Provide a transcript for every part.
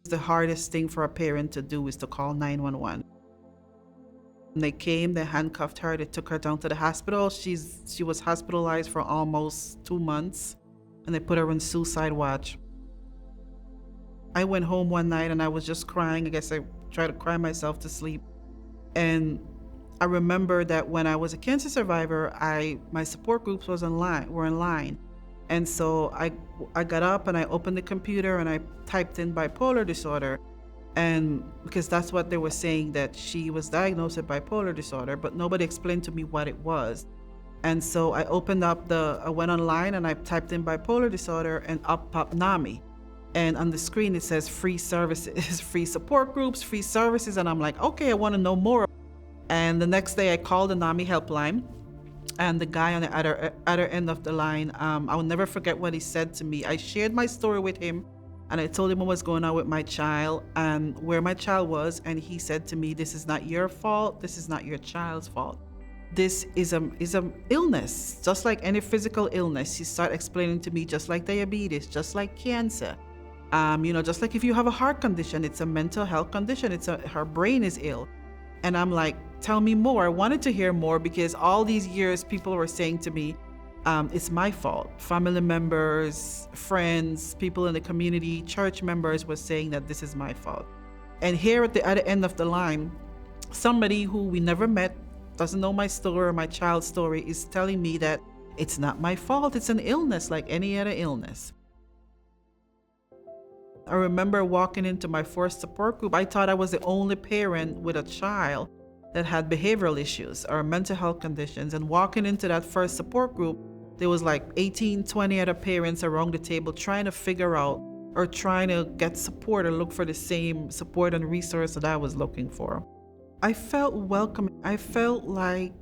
The hardest thing for a parent to do is to call 911. They came, they handcuffed her, they took her down to the hospital. She was hospitalized for almost 2 months, and they put her on suicide watch. I went home one night and I was just crying. I guess I tried to cry myself to sleep. And I remember that when I was a cancer survivor, my support groups were in line. And so I got up and I opened the computer and I typed in bipolar disorder. And because that's what they were saying, that she was diagnosed with bipolar disorder, but nobody explained to me what it was. And so I went online and I typed in bipolar disorder, and up popped NAMI. And on the screen it says free services, free support groups, free services. And I'm like, okay, I want to know more. And the next day I called the NAMI helpline, and the guy on the other end of the line, I will never forget what he said to me. I shared my story with him, and I told him what was going on with my child and where my child was. And he said to me, this is not your fault. This is not your child's fault. This is a illness, just like any physical illness. He started explaining to me, just like diabetes, just like cancer. Just like if you have a heart condition, it's a mental health condition. Her brain is ill. And I'm like, tell me more. I wanted to hear more, because all these years people were saying to me, it's my fault. Family members, friends, people in the community, church members were saying that this is my fault. And here at the other end of the line, somebody who we never met, doesn't know my story or my child's story, is telling me that it's not my fault. It's an illness like any other illness. I remember walking into my first support group. I thought I was the only parent with a child that had behavioral issues or mental health conditions. And walking into that first support group, there was like 18, 20 other parents around the table trying to figure out or trying to get support or look for the same support and resource that I was looking for. I felt welcome. I felt like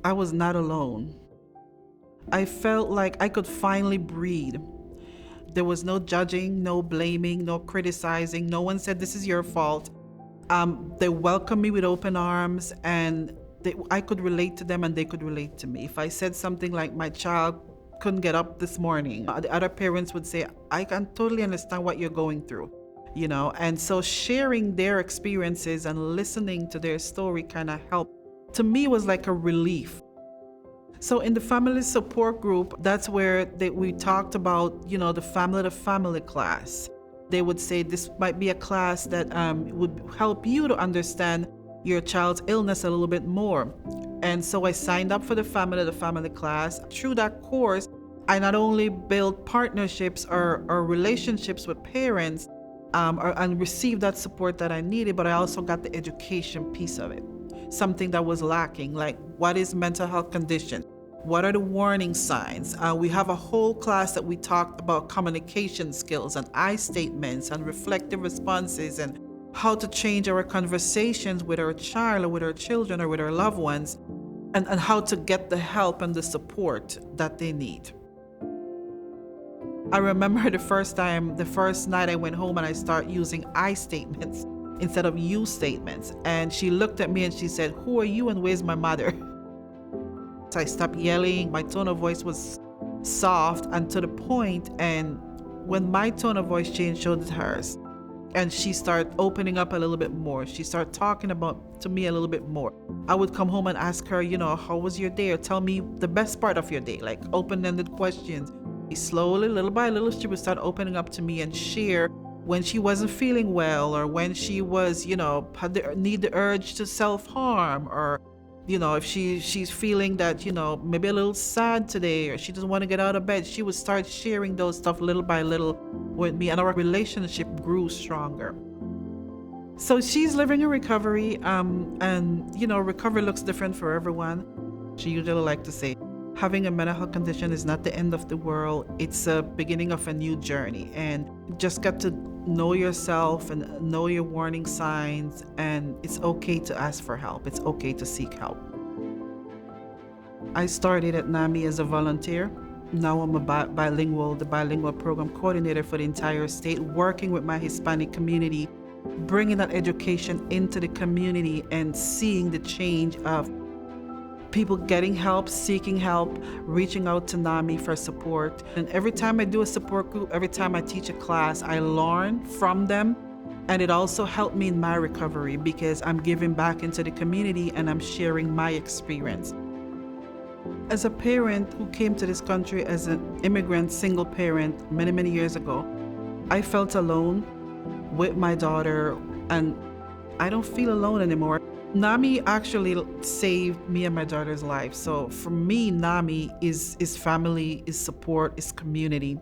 I was not alone. I felt like I could finally breathe. There was no judging, no blaming, no criticizing. No one said, this is your fault. They welcomed me with open arms, and I could relate to them and they could relate to me. If I said something like, my child couldn't get up this morning, the other parents would say, I can totally understand what you're going through, And so sharing their experiences and listening to their story kind of helped. To me, it was like a relief. So in the family support group, that's where we talked about, the family class. They would say this might be a class that would help you to understand your child's illness a little bit more. And so I signed up for the family class. Through that course, I not only built partnerships or relationships with parents and received that support that I needed, but I also got the education piece of it. Something that was lacking, like what is mental health condition? What are the warning signs? We have a whole class that we talked about communication skills and I statements and reflective responses and how to change our conversations with our child or with our children or with our loved ones, and how to get the help and the support that they need. I remember the first night I went home and I started using I statements instead of you statements. And she looked at me and she said, who are you and where's my mother? So I stopped yelling. My tone of voice was soft and to the point. And when my tone of voice changed, so did hers. And she started opening up a little bit more. She started talking to me a little bit more. I would come home and ask her, how was your day? Or tell me the best part of your day, like open-ended questions. Slowly, little by little, she would start opening up to me and share when she wasn't feeling well, or when she was, had the urge to self-harm, or if she's feeling that, maybe a little sad today, or she doesn't want to get out of bed, she would start sharing those stuff little by little with me, and our relationship grew stronger. So she's living in recovery, and recovery looks different for everyone. She usually like to say, having a mental health condition is not the end of the world. It's a beginning of a new journey, and you just got to know yourself and know your warning signs, and it's okay to ask for help. It's okay to seek help. I started at NAMI as a volunteer. Now I'm a the bilingual program coordinator for the entire state, working with my Hispanic community, bringing that education into the community and seeing the change of people getting help, seeking help, reaching out to NAMI for support. And every time I do a support group, every time I teach a class, I learn from them. And it also helped me in my recovery because I'm giving back into the community and I'm sharing my experience. As a parent who came to this country as an immigrant single parent many, many years ago, I felt alone with my daughter, and I don't feel alone anymore. NAMI actually saved me and my daughter's life. So for me, NAMI is family, is support, is community.